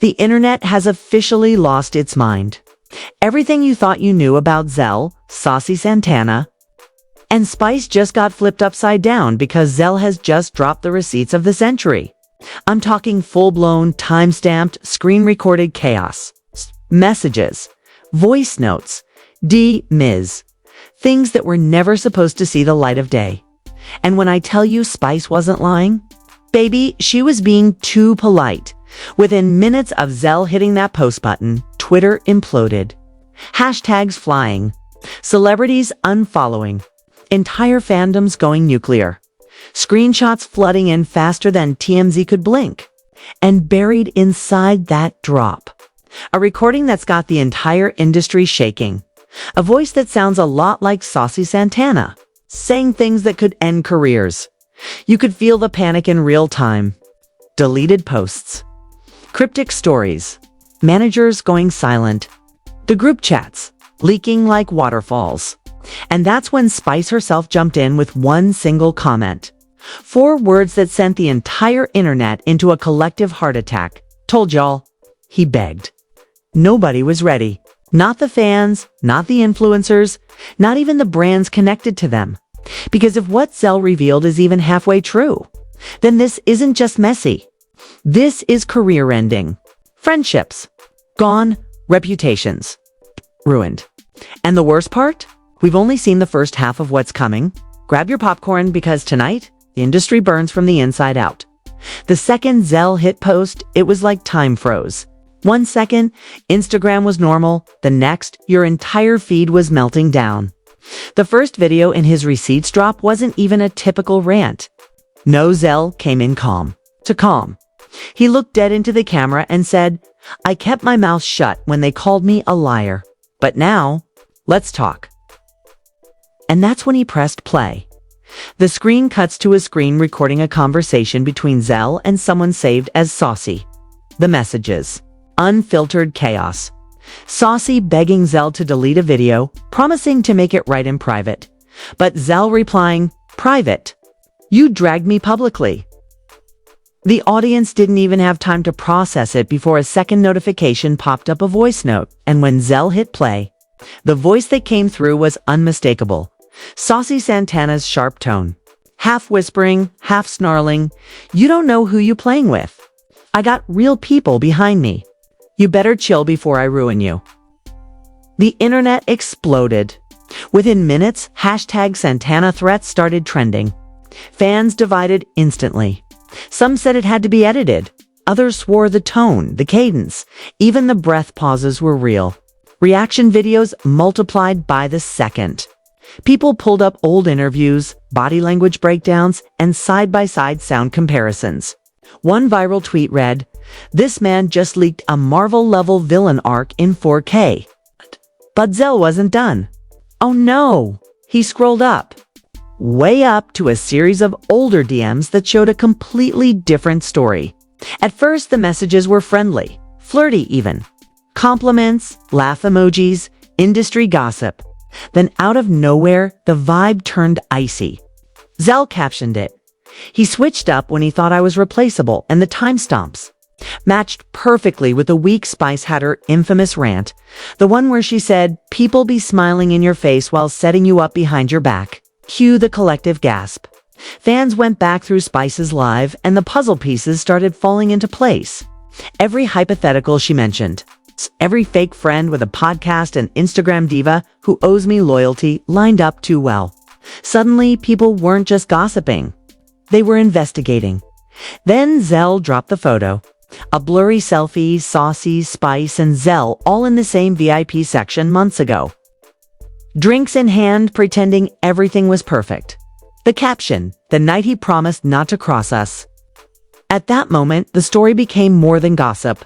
The internet has officially lost its mind. Everything you thought you knew about Zell, Saucy Santana, and Spice just got flipped upside down because Zell has just dropped the receipts of the century. I'm talking full-blown, time-stamped, screen-recorded chaos. Messages, voice notes, DMIs, things that were never supposed to see the light of day. And when I tell you Spice wasn't lying, baby, she was being too polite. Within minutes of Zell hitting that post button, Twitter imploded. Hashtags flying, celebrities unfollowing, entire fandoms going nuclear, screenshots flooding in faster than TMZ could blink. And buried inside that drop, a recording that's got the entire industry shaking. A voice that sounds a lot like Saucy Santana, saying things that could end careers. You could feel the panic in real time. Deleted posts, cryptic stories, managers going silent, the group chats leaking like waterfalls. And that's when Spice herself jumped in with one single comment. 4 words that sent the entire internet into a collective heart attack. Told y'all, he begged. Nobody was ready. Not the fans, not the influencers, not even the brands connected to them. Because if what Zell revealed is even halfway true, then this isn't just messy. This is career-ending. Friendships gone, reputations ruined. And the worst part? We've only seen the first half of what's coming. Grab your popcorn because tonight, the industry burns from the inside out. The second Zell hit post, it was like time froze. 1 second, Instagram was normal. The next, your entire feed was melting down. The first video in his receipts drop wasn't even a typical rant. No, Zell came in calm. He looked dead into the camera and said, "I kept my mouth shut when they called me a liar. But now, let's talk." And that's when he pressed play. The screen cuts to a screen recording a conversation between Zell and someone saved as Saucy. The messages. Unfiltered chaos. Saucy begging Zell to delete a video, promising to make it right in private. But Zell replying, "Private? You dragged me publicly." The audience didn't even have time to process it before a second notification popped up, a voice note. And when Zell hit play, the voice that came through was unmistakable. Saucy Santana's sharp tone. Half whispering, half snarling. "You don't know who you playing with. I got real people behind me. You better chill before I ruin you." The internet exploded. Within minutes, hashtag Santana threats started trending. Fans divided instantly. Some said it had to be edited. Others swore the tone, the cadence, even the breath pauses were real. Reaction videos multiplied by the second. People pulled up old interviews, body language breakdowns, and side-by-side sound comparisons. One viral tweet read, "This man just leaked a Marvel-level villain arc in 4K. But Zell wasn't done. Oh no!" He scrolled up, way up to a series of older DMs that showed a completely different story. At first, the messages were friendly, flirty even. Compliments, laugh emojis, industry gossip. Then out of nowhere, the vibe turned icy. Zell captioned it. "He switched up when he thought I was replaceable," and the timestamps matched perfectly with the week Spice had her infamous rant, the one where she said, "People be smiling in your face while setting you up behind your back." Cue the collective gasp. Fans went back through Spice's live, and the puzzle pieces started falling into place. Every hypothetical she mentioned, every fake friend with a podcast and Instagram diva who owes me loyalty lined up too well. Suddenly, people weren't just gossiping. They were investigating. Then Zell dropped the photo. A blurry selfie, Saucy, Spice, and Zell all in the same VIP section months ago. Drinks in hand, pretending everything was perfect. The caption, "The night he promised not to cross us." At that moment, the story became more than gossip.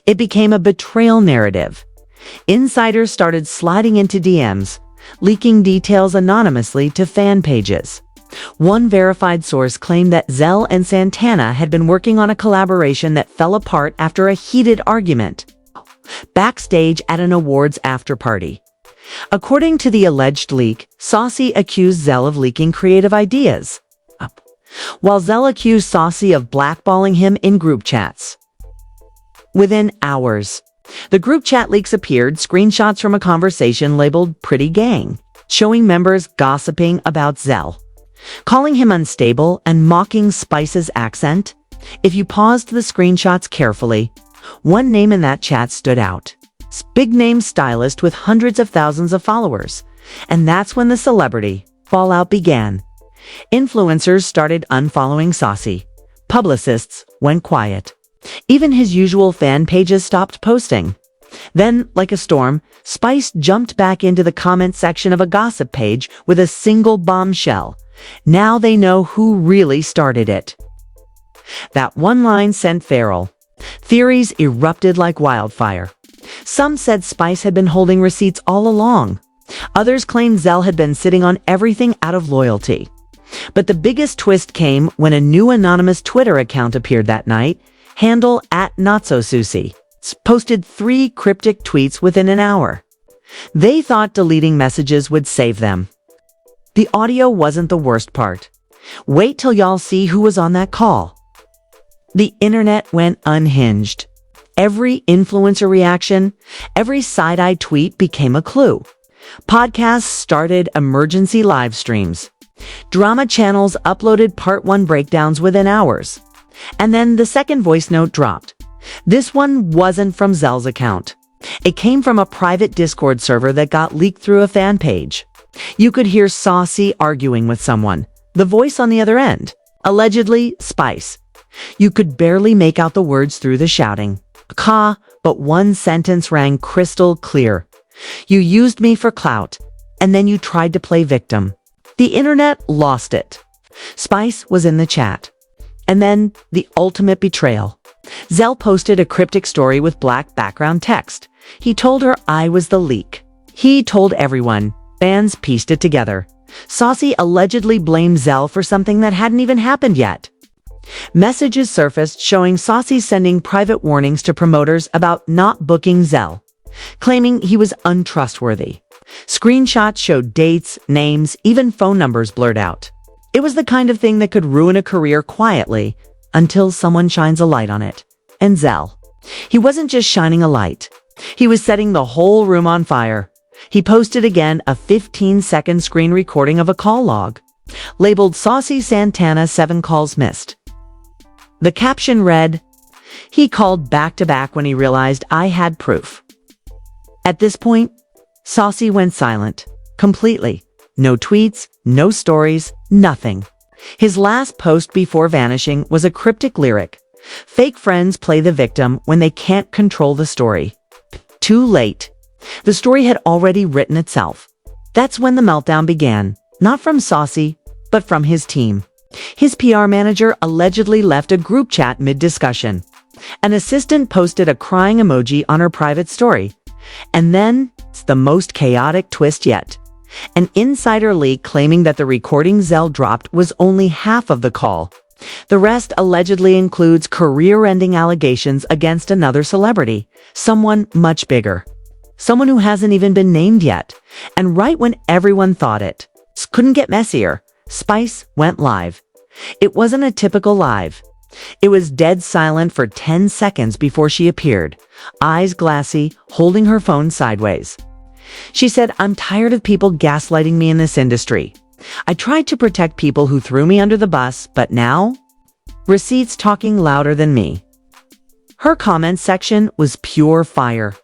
It became a betrayal narrative. Insiders started sliding into DMs, leaking details anonymously to fan pages. One verified source claimed that Zell and Santana had been working on a collaboration that fell apart after a heated argument backstage at an awards after-party. According to the alleged leak, Saucy accused Zell of leaking creative ideas, while Zell accused Saucy of blackballing him in group chats. Within hours, the group chat leaks appeared, screenshots from a conversation labeled Pretty Gang, showing members gossiping about Zell, calling him unstable and mocking Spice's accent. If you paused the screenshots carefully, one name in that chat stood out. Big-name stylist with hundreds of thousands of followers. And that's when the celebrity fallout began. Influencers started unfollowing Saucy. Publicists went quiet. Even his usual fan pages stopped posting. Then, like a storm, Spice jumped back into the comment section of a gossip page with a single bombshell. Now they know who really started it. That one line sent feral. Theories erupted like wildfire. Some said Spice had been holding receipts all along. Others claimed Zell had been sitting on everything out of loyalty. But the biggest twist came when a new anonymous Twitter account appeared that night, handle @NotSoSusie, posted 3 cryptic tweets within an hour. They thought deleting messages would save them. The audio wasn't the worst part. Wait till y'all see who was on that call. The internet went unhinged. Every influencer reaction, every side-eye tweet became a clue. Podcasts started emergency live streams. Drama channels uploaded part 1 breakdowns within hours. And then the second voice note dropped. This one wasn't from Zell's account. It came from a private Discord server that got leaked through a fan page. You could hear Saucy arguing with someone, the voice on the other end, allegedly Spice. You could barely make out the words through the shouting. But one sentence rang crystal clear. You used me for clout, and then you tried to play victim. The internet lost it. Spice was in the chat. And then, the ultimate betrayal. Zell posted a cryptic story with black background text. He told her I was the leak. He told everyone. Fans pieced it together. Saucy allegedly blamed Zell for something that hadn't even happened yet. Messages surfaced showing Saucy sending private warnings to promoters about not booking Zell, claiming he was untrustworthy. Screenshots showed dates, names, even phone numbers blurred out. It was the kind of thing that could ruin a career quietly until someone shines a light on it. And Zell. He wasn't just shining a light. He was setting the whole room on fire. He posted again a 15-second screen recording of a call log, labeled Saucy Santana 7 calls missed. The caption read, "He called back-to-back when he realized I had proof." At this point, Saucy went silent. Completely. No tweets, no stories, nothing. His last post before vanishing was a cryptic lyric. Fake friends play the victim when they can't control the story. Too late. The story had already written itself. That's when the meltdown began. Not from Saucy, but from his team. His PR manager allegedly left a group chat mid-discussion. An assistant posted a crying emoji on her private story. And then, it's the most chaotic twist yet. An insider leak claiming that the recording Zell dropped was only half of the call. The rest allegedly includes career-ending allegations against another celebrity, someone much bigger. Someone who hasn't even been named yet. And right when everyone thought it couldn't get messier, Spice went live. It wasn't a typical live. It was dead silent for 10 seconds before she appeared, eyes glassy, holding her phone sideways. She said, "I'm tired of people gaslighting me in this industry. I tried to protect people who threw me under the bus, but now, receipts talking louder than me." Her comment section was pure fire.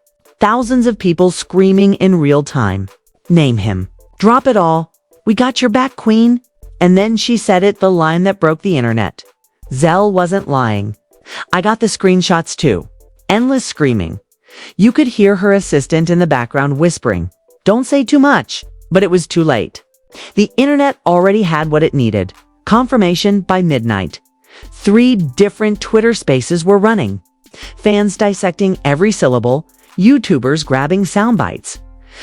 Thousands of people screaming in real time. Name him. Drop it all. We got your back, queen. And then she said it, the line that broke the internet. Zell wasn't lying. I got the screenshots too. Endless screaming. You could hear her assistant in the background whispering, "Don't say too much." But it was too late. The internet already had what it needed. Confirmation by midnight. 3 different Twitter spaces were running. Fans dissecting every syllable, YouTubers grabbing sound bites,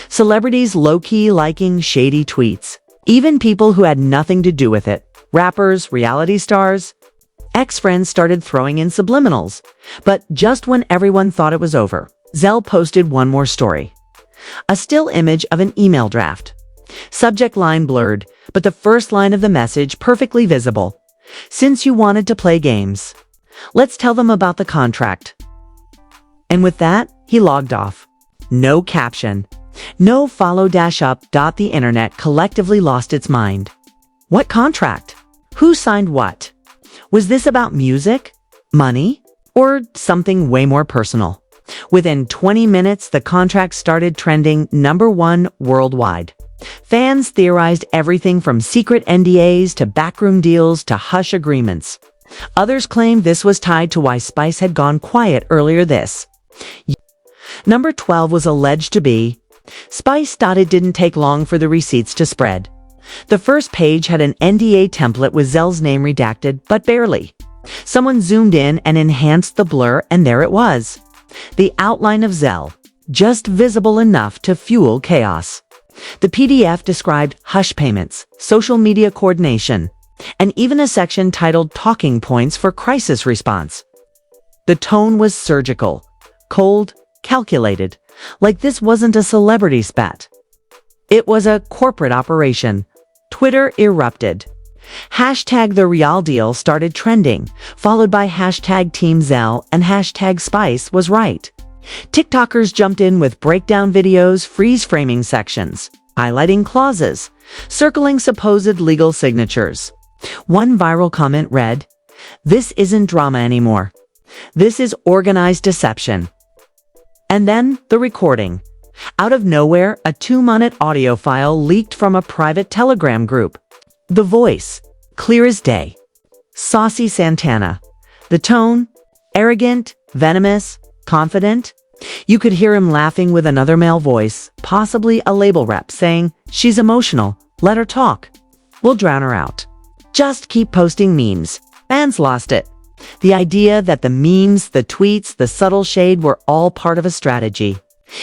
celebrities low-key liking shady tweets, even people who had nothing to do with it, rappers, reality stars. Ex-friends started throwing in subliminals. But just when everyone thought it was over, Zell posted one more story. A still image of an email draft. Subject line blurred, but the first line of the message perfectly visible. "Since you wanted to play games, let's tell them about the contract." And with that, he logged off. No caption. No follow-up. The internet collectively lost its mind. What contract? Who signed what? Was this about music? Money? Or something way more personal? Within 20 minutes, the contract started trending #1 worldwide. Fans theorized everything from secret NDAs to backroom deals to hush agreements. Others claimed this was tied to why Spice had gone quiet earlier this. Number 12 was alleged to be, Spice thought it didn't take long for the receipts to spread. The first page had an NDA template with Zell's name redacted, but barely. Someone zoomed in and enhanced the blur, and there it was. The outline of Zell, just visible enough to fuel chaos. The PDF described hush payments, social media coordination, and even a section titled Talking Points for Crisis Response. The tone was surgical, cold, calculated, like this wasn't a celebrity spat. It was a corporate operation. Twitter erupted. Hashtag The Real Deal started trending, followed by hashtag Team Zell and hashtag Spice was right. TikTokers jumped in with breakdown videos, freeze-framing sections, highlighting clauses, circling supposed legal signatures. One viral comment read, "This isn't drama anymore. This is organized deception." And then the recording. Out of nowhere, a 2-minute audio file leaked from a private Telegram group. The voice, clear as day. Saucy Santana. The tone, arrogant, venomous, confident. You could hear him laughing with another male voice, possibly a label rep, saying, "She's emotional. Let her talk. We'll drown her out. Just keep posting memes." Fans lost it. The idea that the memes, the tweets, the subtle shade were all part of a strategy.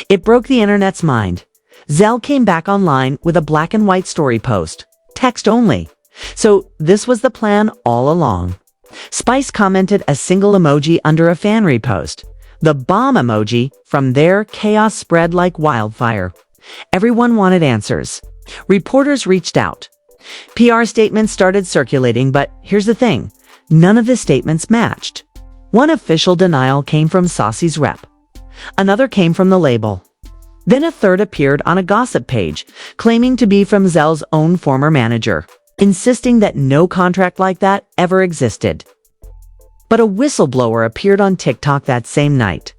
It broke the internet's mind. Zell came back online with a black and white story post. Text only. So this was the plan all along. Spice commented a single emoji under a fan repost. The bomb emoji. From there, chaos spread like wildfire. Everyone wanted answers. Reporters reached out. PR statements started circulating, but here's the thing. None of the statements matched. One official denial came from Saucy's rep. Another came from the label. Then a third appeared on a gossip page, claiming to be from Zell's own former manager, insisting that no contract like that ever existed. But a whistleblower appeared on TikTok that same night.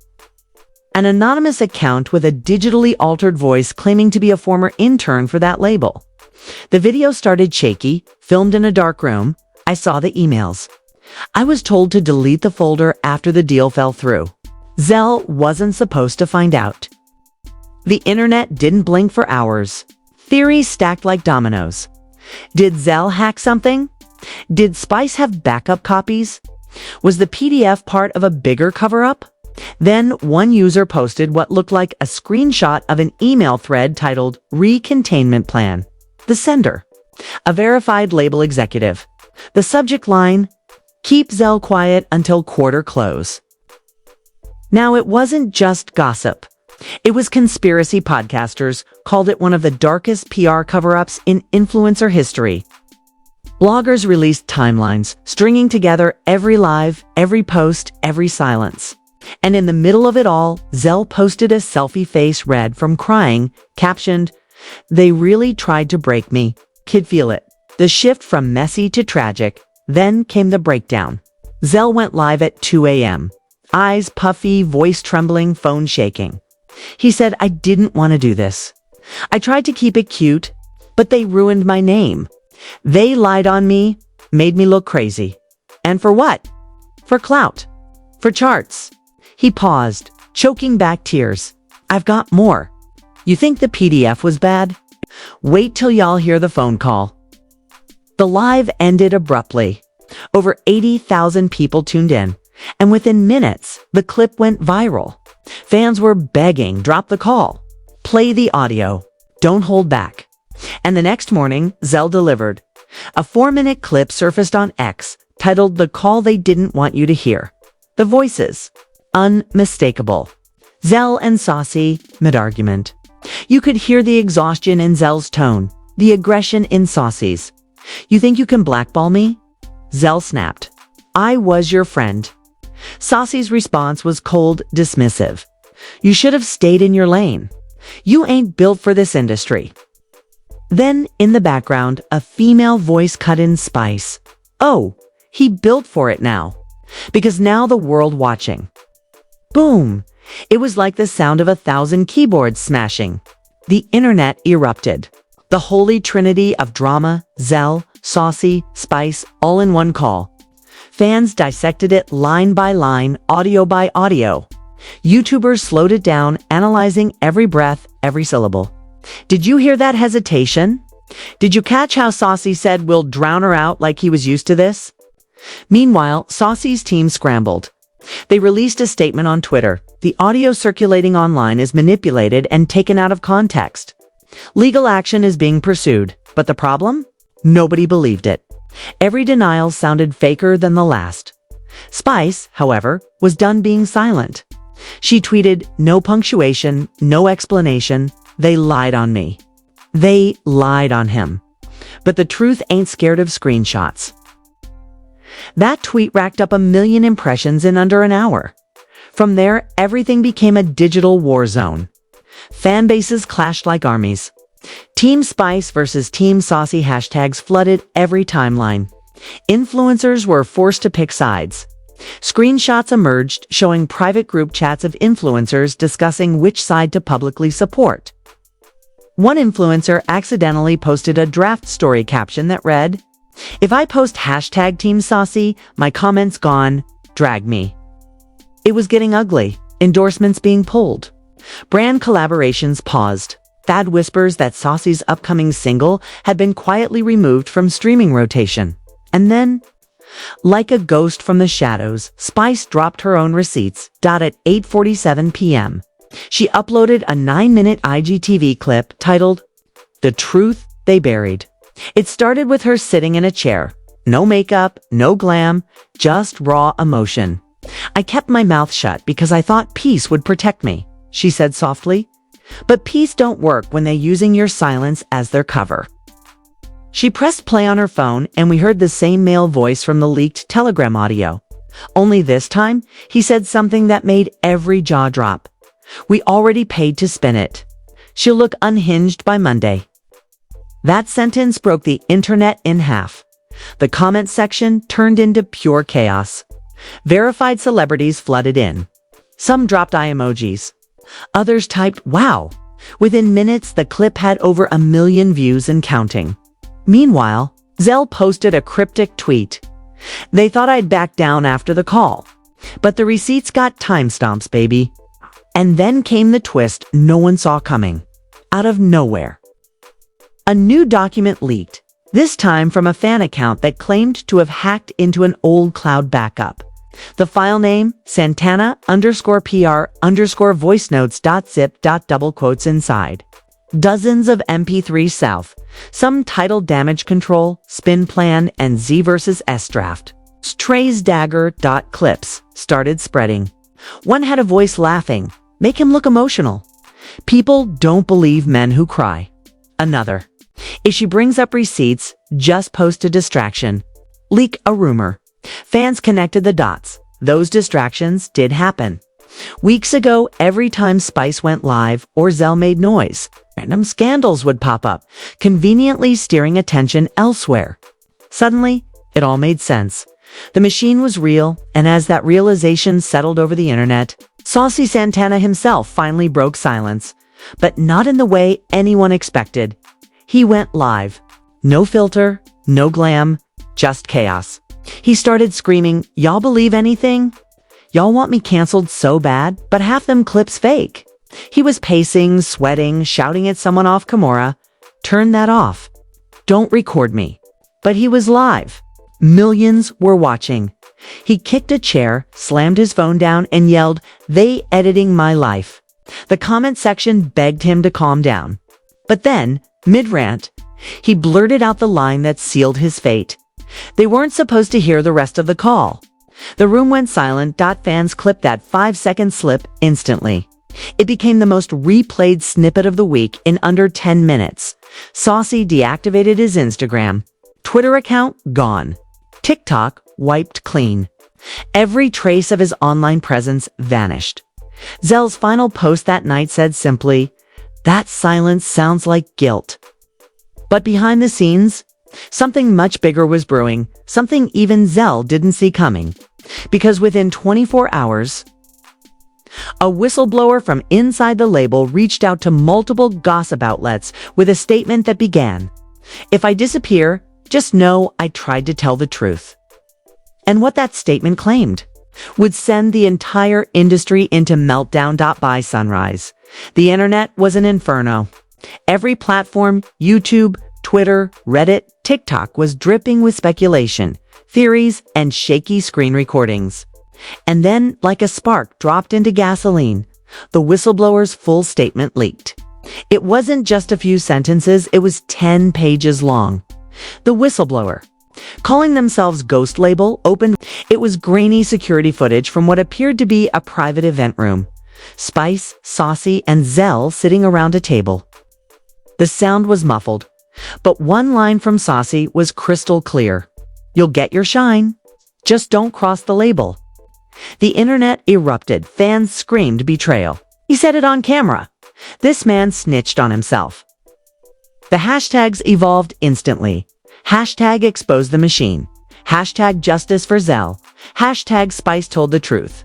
An anonymous account with a digitally altered voice claiming to be a former intern for that label. The video started shaky, filmed in a dark room. I saw the emails. I was told to delete the folder after the deal fell through. Zell wasn't supposed to find out. The internet didn't blink for hours. Theories stacked like dominoes. Did Zell hack something? Did Spice have backup copies? Was the PDF part of a bigger cover-up? Then one user posted what looked like a screenshot of an email thread titled Recontainment Plan. The sender, a verified label executive. The subject line, Keep Zell quiet until quarter close. Now, it wasn't just gossip. It was conspiracy. Podcasters called it one of the darkest PR cover-ups in influencer history. Bloggers released timelines, stringing together every live, every post, every silence. And in the middle of it all, Zell posted a selfie face red from crying, captioned, "They really tried to break me. Kid feel it." The shift from messy to tragic. Then came the breakdown. Zell went live at 2 a.m. Eyes puffy, voice trembling, phone shaking. He said, "I didn't want to do this. I tried to keep it cute, but they ruined my name. They lied on me, made me look crazy. And for what? For clout. For charts." He paused, choking back tears. "I've got more. You think the PDF was bad? Wait till y'all hear the phone call." The live ended abruptly. Over 80,000 people tuned in, and within minutes, the clip went viral. Fans were begging, "Drop the call. Play the audio. Don't hold back." And the next morning, Zell delivered. A 4-minute clip surfaced on X, titled "The Call They Didn't Want You to Hear." The voices, unmistakable. Zell and Saucy, mid-argument. You could hear the exhaustion in Zell's tone, the aggression in Saucy's. "You think you can blackball me?" Zell snapped. "I was your friend. Saucy's response was cold, dismissive. You should have stayed in your lane. You ain't built for this industry. Then, in the background, a female voice cut in Spice. Oh, he built for it now. Because now the world watching. Boom! It was like the sound of 1,000 keyboards smashing. The internet erupted. The holy trinity of drama, Zell, Saucy, Spice, all in one call. Fans dissected it line by line, audio by audio. YouTubers slowed it down, analyzing every breath, every syllable. Did you hear that hesitation? Did you catch how Saucy said we'll drown her out like he was used to this? Meanwhile, Saucy's team scrambled. They released a statement on Twitter. The audio circulating online is manipulated and taken out of context. Legal action is being pursued, but the problem? Nobody believed it. Every denial sounded faker than the last. Spice, however, was done being silent. She tweeted, "No punctuation, no explanation. They lied on me." They lied on him. But the truth ain't scared of screenshots. That tweet racked up 1 million impressions in under an hour. From there, everything became a digital war zone. Fan bases clashed like armies. Team Spice versus Team Saucy hashtags flooded every timeline. Influencers were forced to pick sides. Screenshots emerged showing private group chats of influencers discussing which side to publicly support. One influencer accidentally posted a draft story caption that read, "If I post hashtag Team Saucy, my comments gone, drag me." It was getting ugly, endorsements being pulled. Brand collaborations paused. Fad whispers that Saucy's upcoming single had been quietly removed from streaming rotation. And then, like a ghost from the shadows, Spice dropped her own receipts. At 8:47 p.m. She uploaded a 9-minute IGTV clip titled, "The Truth They Buried." It started with her sitting in a chair. No makeup, no glam, just raw emotion. "I kept my mouth shut because I thought peace would protect me," she said softly. But peace don't work when they're using your silence as their cover. She pressed play on her phone and we heard the same male voice from the leaked Telegram audio. Only this time, he said something that made every jaw drop. "We already paid to spin it. She'll look unhinged by Monday." That sentence broke the internet in half. The comment section turned into pure chaos. Verified celebrities flooded in. Some dropped eye emojis. Others typed, "Wow." Within minutes, the clip had over 1 million views and counting. Meanwhile, Zell posted a cryptic tweet. "They thought I'd back down after the call. But the receipts got timestamps, baby." And then came the twist no one saw coming. Out of nowhere. A new document leaked, this time from a fan account that claimed to have hacked into an old cloud backup. The file name, Santana_PR_voicenotes.zip. Inside. Dozens of MP3 south, some titled Damage Control, Spin Plan, and Z vs. S Draft. Trey's dagger.clips started spreading. One had a voice laughing, "Make him look emotional." "People don't believe men who cry." Another, "If she brings up receipts, just post a distraction." Leak a rumor. Fans connected the dots. Those distractions did happen. Weeks ago, every time Spice went live or Zell made noise, random scandals would pop up, conveniently steering attention elsewhere. Suddenly, it all made sense. The machine was real, and as that realization settled over the internet, Saucy Santana himself finally broke silence, but not in the way anyone expected. He went live. No filter, no glam, just chaos. He started screaming, "Y'all believe anything? Y'all want me canceled so bad, but half them clips fake." He was pacing, sweating, shouting at someone off camera, "Turn that off. Don't record me." But he was live. Millions were watching. He kicked a chair, slammed his phone down, and yelled, "They editing my life." The comment section begged him to calm down. But then, mid-rant, he blurted out the line that sealed his fate. They weren't supposed to hear the rest of the call. The room went silent. Fans clipped that 5-second slip instantly. It became the most replayed snippet of the week in under 10 minutes. Saucy deactivated his Instagram. Twitter account gone. TikTok wiped clean. Every trace of his online presence vanished. Zell's final post that night said simply, "That silence sounds like guilt." But behind the scenes, something much bigger was brewing, something even Zell didn't see coming. Because within 24 hours, a whistleblower from inside the label reached out to multiple gossip outlets with a statement that began, "If I disappear, just know I tried to tell the truth." And what that statement claimed would send the entire industry into meltdown. By sunrise, the internet was an inferno. Every platform, YouTube, Twitter, Reddit, TikTok, was dripping with speculation, theories, and shaky screen recordings. And then, like a spark dropped into gasoline, the whistleblower's full statement leaked. It wasn't just a few sentences, it was 10 pages long. The whistleblower, calling themselves Ghost Label, opened. It was grainy security footage from what appeared to be a private event room. Spice, Saucy, and Zell sitting around a table. The sound was muffled, but one line from Saucy was crystal clear. "You'll get your shine. Just don't cross the label." The internet erupted. Fans screamed betrayal. He said it on camera. This man snitched on himself. The hashtags evolved instantly. Hashtag expose the machine. Hashtag justice for Zell. Hashtag Spice told the truth.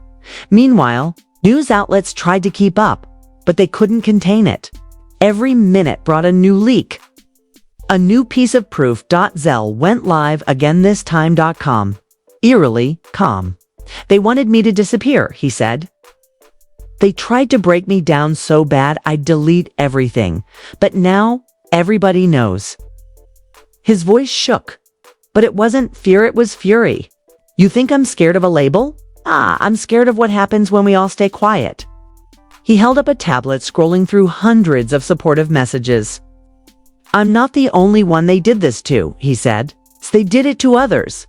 Meanwhile, news outlets tried to keep up, but they couldn't contain it. Every minute brought a new leak. A new piece of proof. Zell went live again, this time.com. Eerily calm. "They wanted me to disappear," he said. "They tried to break me down so bad I'd delete everything. But now, everybody knows." His voice shook. But it wasn't fear, it was fury. "You think I'm scared of a label? I'm scared of what happens when we all stay quiet." He held up a tablet, scrolling through hundreds of supportive messages. "I'm not the only one they did this to," he said. "They did it to others.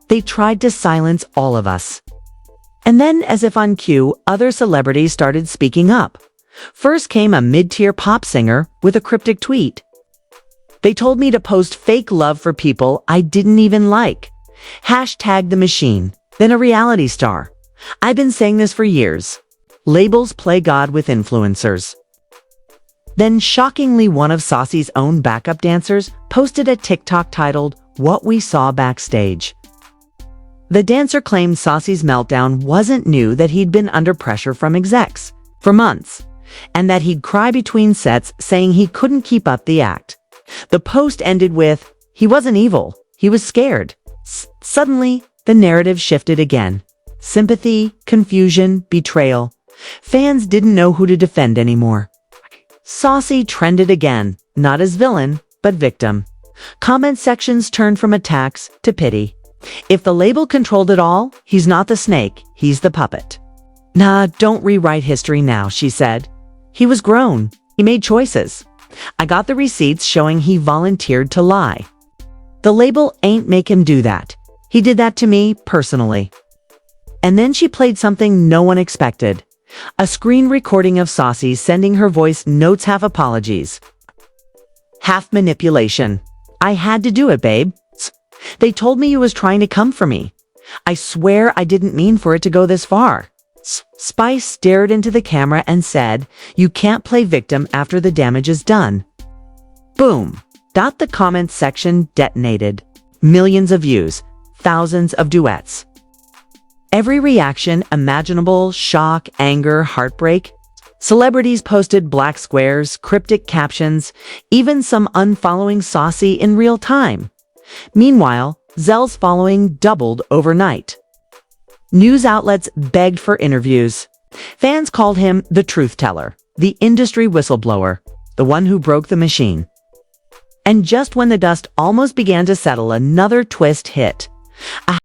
They tried to silence all of us." And then, as if on cue, other celebrities started speaking up. First came a mid-tier pop singer with a cryptic tweet. "They told me to post fake love for people I didn't even like. Hashtag the machine." Then a reality star. "I've been saying this for years. Labels play God with influencers." Then, shockingly, one of Saucy's own backup dancers posted a TikTok titled, "What We Saw Backstage." The dancer claimed Saucy's meltdown wasn't new, that he'd been under pressure from execs for months, and that he'd cry between sets, saying he couldn't keep up the act. The post ended with, "He wasn't evil, he was scared." Suddenly, the narrative shifted again. Sympathy, confusion, betrayal. Fans didn't know who to defend anymore. Saucy trended again, not as villain, but victim. Comment sections turned from attacks to pity. If the label controlled it all, he's not the snake, he's the puppet. "Nah, don't rewrite history now," she said. "He was grown. He made choices. I got the receipts showing he volunteered to lie. The label ain't make him do that. He did that to me personally." And then she played something no one expected. A screen recording of Saucy sending her voice notes, half apologies, half manipulation. "I had to do it, babe. They told me you was trying to come for me. I swear I didn't mean for it to go this far." Spice stared into the camera and said, "You can't play victim after the damage is done." Boom. The comment section detonated. Millions of views, thousands of duets. Every reaction imaginable: shock, anger, heartbreak. Celebrities posted black squares, cryptic captions, even some unfollowing Saucy in real time. Meanwhile, Zell's following doubled overnight. News outlets begged for interviews. Fans called him the truth teller, the industry whistleblower, the one who broke the machine. And just when the dust almost began to settle, another twist hit. A